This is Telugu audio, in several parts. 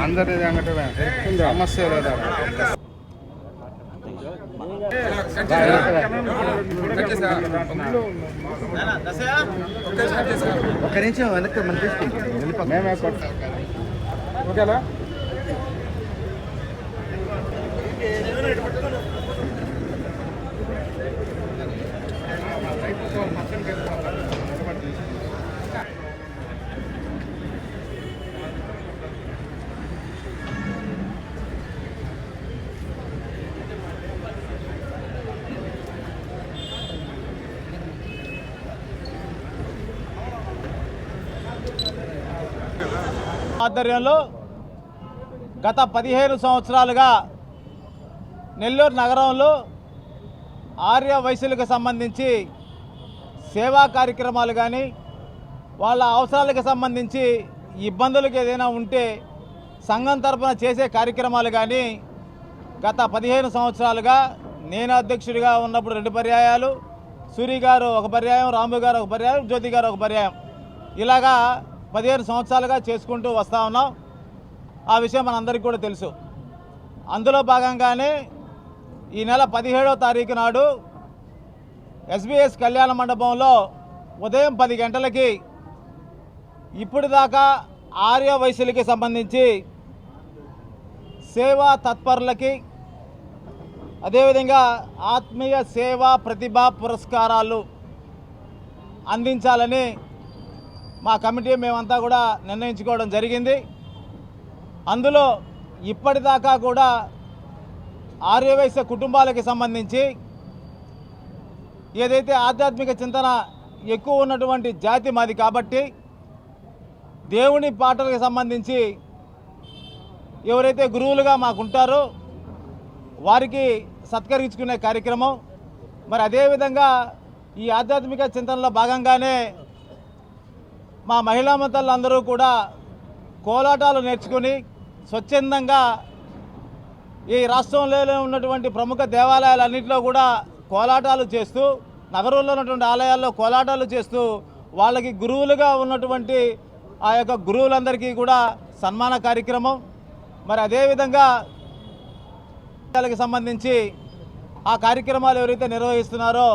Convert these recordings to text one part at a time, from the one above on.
అందరి సమస్య లేదా ఒక్క నిమిషం వెనక్కి మనం తీసుకుంటాం మేమే ఓకేనా. ఆధ్వర్యంలో గత 15 సంవత్సరాలుగా నెల్లూరు నగరంలో ఆర్య వైశ్యులకు సంబంధించి సేవా కార్యక్రమాలు కానీ వాళ్ళ అవసరాలకు సంబంధించి ఇబ్బందులకు ఏదైనా ఉంటే సంఘం తరపున చేసే కార్యక్రమాలు కానీ గత 15 సంవత్సరాలుగా నేను అధ్యక్షుడిగా ఉన్నప్పుడు 2 పర్యాయాలు, సూరి గారు ఒక పర్యాయం, రాంబు గారు ఒక పర్యాయం, జ్యోతి గారు ఒక పర్యాయం, ఇలాగా 15 సంవత్సరాలుగా చేసుకుంటూ వస్తూ ఉన్నాం. ఆ విషయం మనందరికీ కూడా తెలుసు. అందులో భాగంగానే ఈ నెల 17వ తారీఖు నాడు SBS కళ్యాణ మండపంలో ఉదయం 10 గంటలకి ఇప్పుడు దాకా ఆర్య వైశ్యులకి సంబంధించి సేవా తత్పరులకి, అదేవిధంగా ఆత్మీయ సేవా ప్రతిభా పురస్కారాలు అందించాలని మా కమిటీ మేమంతా కూడా నిర్ణయించుకోవడం జరిగింది. అందులో ఇప్పటిదాకా కూడా ఆర్యవైశ్య కుటుంబాలకి సంబంధించి ఏదైతే ఆధ్యాత్మిక చింతన ఎక్కువ ఉన్నటువంటి జాతి మాది కాబట్టి దేవుని పాటలకు సంబంధించి ఎవరైతే గురువులుగా మాకుంటారో వారికి సత్కరించుకునే కార్యక్రమం, మరి అదేవిధంగా ఈ ఆధ్యాత్మిక చింతనలో భాగంగానే మా మహిళా మంత్రులందరూ కూడా కోలాటాలు నేర్చుకుని స్వచ్ఛందంగా ఈ రాష్ట్రంలో ఉన్నటువంటి ప్రముఖ దేవాలయాలన్నింటిలో కూడా కోలాటాలు చేస్తూ, నగరంలో ఉన్నటువంటి ఆలయాల్లో కోలాటాలు చేస్తూ వాళ్ళకి గురువులుగా ఉన్నటువంటి ఆ యొక్క గురువులందరికీ కూడా సన్మాన కార్యక్రమం, మరి అదేవిధంగా వాళ్ళకి సంబంధించి ఆ కార్యక్రమాలు ఎవరైతే నిర్వహిస్తున్నారో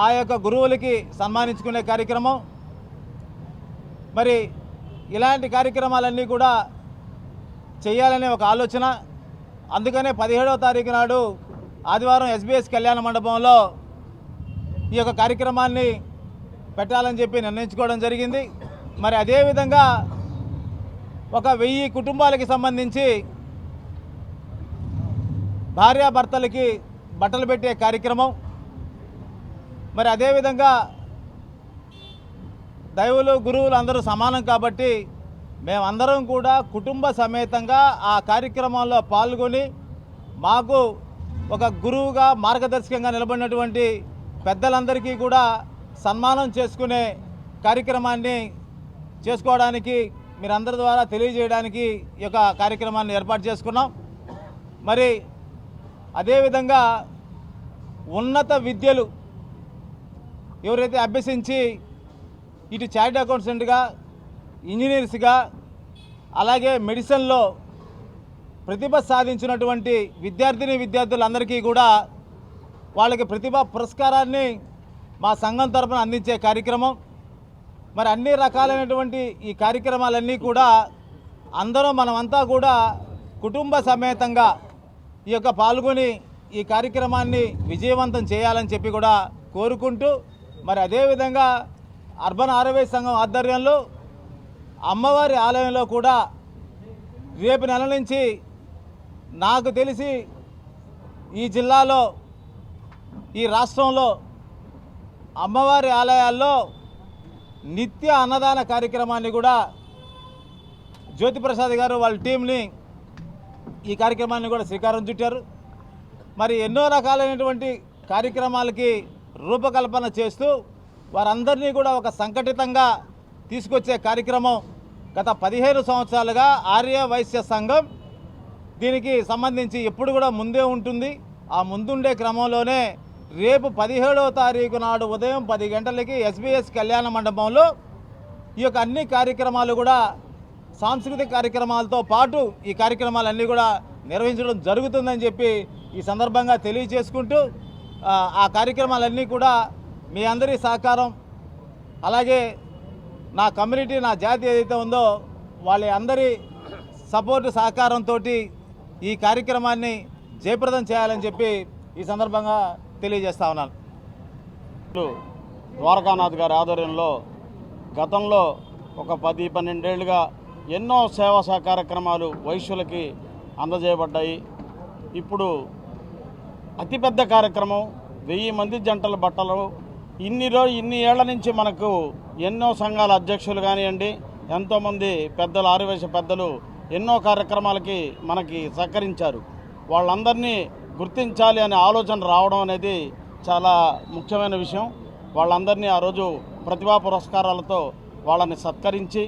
ఆ యొక్క గురువులకి సన్మానించుకునే కార్యక్రమం, మరి ఇలాంటి కార్యక్రమాలన్నీ కూడా చేయాలనే ఒక ఆలోచన. అందుకనే 17వ తారీఖు నాడు ఆదివారం SBS కళ్యాణ మండపంలో ఈ యొక్క కార్యక్రమాన్ని పెట్టాలని చెప్పి నిర్ణయించుకోవడం జరిగింది. మరి అదేవిధంగా ఒక 1000 కుటుంబాలకి సంబంధించి భార్యాభర్తలకి బట్టలు పెట్టే కార్యక్రమం, మరి అదేవిధంగా దైవులు గురువులు అందరూ సమానం కాబట్టి మేమందరం కూడా కుటుంబ సమేతంగా ఆ కార్యక్రమంలో పాల్గొని మాకు ఒక గురువుగా మార్గదర్శకంగా నిలబడినటువంటి పెద్దలందరికీ కూడా సన్మానం చేసుకునే కార్యక్రమాన్ని చేసుకోవడానికి మీరందరి ద్వారా తెలియజేయడానికి ఈ యొక్క కార్యక్రమాన్ని ఏర్పాటు చేసుకున్నాం. మరి అదేవిధంగా ఉన్నత విద్యలు ఎవరైతే అభ్యసించి ఇటు చార్టెడ్ అకౌంటెంట్గా, ఇంజనీర్స్గా, అలాగే మెడిసిన్లో ప్రతిభ సాధించినటువంటి విద్యార్థులందరికీ కూడా వాళ్ళకి ప్రతిభా పురస్కారాన్ని మా సంఘం తరపున అందించే కార్యక్రమం. మరి అన్ని రకాలైనటువంటి ఈ కార్యక్రమాలన్నీ కూడా అందరం మనమంతా కూడా కుటుంబ సమేతంగా ఈ యొక్క పాల్గొని ఈ కార్యక్రమాన్ని విజయవంతం చేయాలని చెప్పి కూడా కోరుకుంటూ, మరి అదేవిధంగా అర్బన్ ఆర్యవైశ్య సంఘం ఆధ్వర్యంలో అమ్మవారి ఆలయంలో కూడా రేపు నెల నుంచి నాకు తెలిసి ఈ జిల్లాలో, ఈ రాష్ట్రంలో అమ్మవారి ఆలయాల్లో నిత్య అన్నదాన కార్యక్రమాన్ని కూడా జ్యోతిప్రసాద్ గారు వాళ్ళ టీంని ఈ కార్యక్రమాన్ని కూడా శ్రీకారం చుట్టారు. మరి ఎన్నో రకాలైనటువంటి కార్యక్రమాలకి రూపకల్పన చేస్తూ వారందరినీ కూడా ఒక సంఘటితంగా తీసుకొచ్చే కార్యక్రమం గత 15 సంవత్సరాలుగా ఆర్య వైశ్య సంఘం దీనికి సంబంధించి ఎప్పుడు కూడా ముందే ఉంటుంది. ఆ ముందుండే క్రమంలోనే రేపు 17వ తారీఖు నాడు ఉదయం 10 గంటలకి SBS కళ్యాణ మండపంలో ఈ యొక్క అన్ని కార్యక్రమాలు కూడా సాంస్కృతిక కార్యక్రమాలతో పాటు ఈ కార్యక్రమాలన్నీ కూడా నిర్వహించడం జరుగుతుందని చెప్పి ఈ సందర్భంగా తెలియజేసుకుంటూ ఆ కార్యక్రమాలన్నీ కూడా మీ అందరి సహకారం, అలాగే నా కమ్యూనిటీ, నా జాతి ఏదైతే ఉందో వాళ్ళ అందరి సపోర్టు సహకారంతో ఈ కార్యక్రమాన్ని జయప్రదం చేయాలని చెప్పి ఈ సందర్భంగా తెలియజేస్తా ఉన్నాను. ద్వారకానాథ్ గారి ఆధ్వర్యంలో గతంలో ఒక 10-12 ఏళ్ళుగా ఎన్నో సేవా కార్యక్రమాలు వైశ్యులకి అందజేయబడ్డాయి. ఇప్పుడు అతిపెద్ద కార్యక్రమం 1000 మంది జంటల బట్టలు. ఇన్ని ఏళ్ల నుంచి మనకు ఎన్నో సంఘాల అధ్యక్షులు కానివ్వండి, ఎంతోమంది పెద్దలు, ఆర్యవైశ్య పెద్దలు ఎన్నో కార్యక్రమాలకి మనకి సహకరించారు. వాళ్ళందరినీ గుర్తించాలి అనే ఆలోచన రావడం అనేది చాలా ముఖ్యమైన విషయం. వాళ్ళందరినీ ఆ రోజు ప్రతిభా పురస్కారాలతో వాళ్ళని సత్కరించి,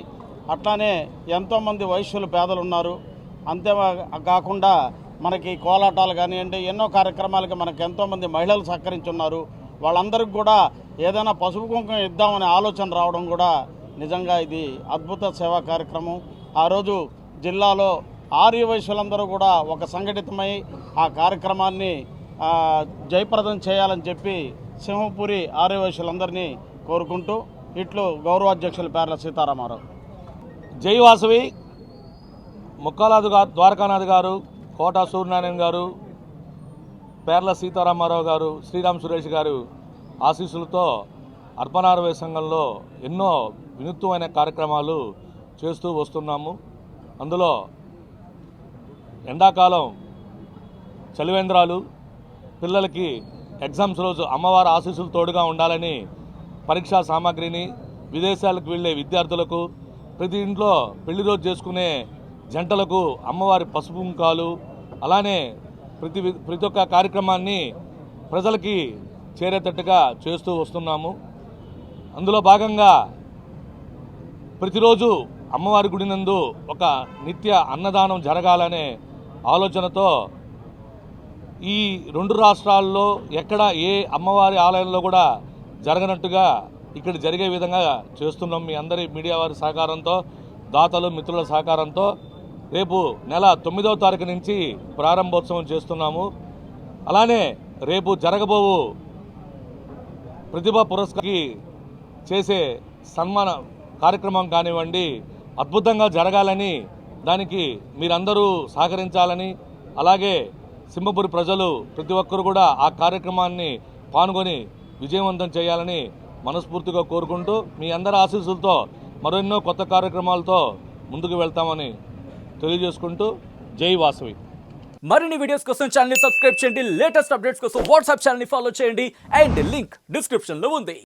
అట్లానే ఎంతోమంది వైశ్యులు పేదలు ఉన్నారు. అంతే కాకుండా మనకి కోలాటాలు కానివ్వండి, ఎన్నో కార్యక్రమాలకి మనకు ఎంతోమంది మహిళలు సహకరించున్నారు. వాళ్ళందరికీ కూడా ఏదైనా పసుపు కుంకుమ ఇద్దామనే ఆలోచన రావడం కూడా నిజంగా ఇది అద్భుత సేవా కార్యక్రమం. ఆ రోజు జిల్లాలో ఆర్య వైశ్యులందరూ కూడా ఒక సంఘటితమై ఆ కార్యక్రమాన్ని జయప్రదం చేయాలని చెప్పి సింహపురి ఆర్య వైశ్యులందరినీ కోరుకుంటూ ఇట్లు గౌరవాధ్యక్షులు పేర్ల సీతారామారావు. జై వాసవి. ముక్కాలాదు ద్వారకానాథ్ గారు, కోట సూర్యనారాయణ గారు, పేర్ల సీతారామారావు గారు, శ్రీరామ్ సురేష్ గారు ఆశీస్సులతో అర్పణారవై సంఘంలో ఎన్నో వినూత్నమైన కార్యక్రమాలు చేస్తూ వస్తున్నాము. అందులో ఎండాకాలం చలివేంద్రాలు, పిల్లలకి ఎగ్జామ్స్ రోజు అమ్మవారి ఆశీస్సులు తోడుగా ఉండాలని పరీక్షా సామాగ్రిని, విదేశాలకు వెళ్ళే విద్యార్థులకు, ప్రతి ఇంట్లో పెళ్లి రోజు చేసుకునే జంటలకు అమ్మవారి పసుపు కుంకాలు, అలానే ప్రతి ఒక్క కార్యక్రమాన్ని ప్రజలకి చేరేటట్టుగా చేస్తూ వస్తున్నాము. అందులో భాగంగా ప్రతిరోజు అమ్మవారి గుడి నందు ఒక నిత్య అన్నదానం జరగాలనే ఆలోచనతో ఈ 2 రాష్ట్రాల్లో ఎక్కడ ఏ అమ్మవారి ఆలయంలో కూడా జరగనట్టుగా ఇక్కడ జరిగే విధంగా చేస్తున్నాం. మీ అందరి మీడియా వారి సహకారంతో, దాతలు మిత్రుల సహకారంతో రేపు నెల 9వ తారీఖు నుంచి ప్రారంభోత్సవం చేస్తున్నాము. అలానే రేపు జరగబోవు ప్రతిభా పురస్కారానికి చేసే సన్మాన కార్యక్రమం కానివ్వండి అద్భుతంగా జరగాలని, దానికి మీరందరూ సహకరించాలని, అలాగే సింహపురి ప్రజలు ప్రతి ఒక్కరు కూడా ఆ కార్యక్రమాన్ని పాల్గొని విజయవంతం చేయాలని మనస్ఫూర్తిగా కోరుకుంటూ మీ అందరి ఆశీస్సులతో మరెన్నో కొత్త కార్యక్రమాలతో ముందుకు వెళ్తామని తెలియజేసుకుంటూ జై వాసవి. మరిన్ని వీడియోస్ కోసం ఛానల్ ని సబ్స్క్రైబ్ చేయండి. లేటెస్ట్ అప్డేట్స్ కోసం వాట్సాప్ ఛానల్ ని ఫాలో చేయండి. అండ్ లింక్ డిస్క్రిప్షన్ లో ఉంది.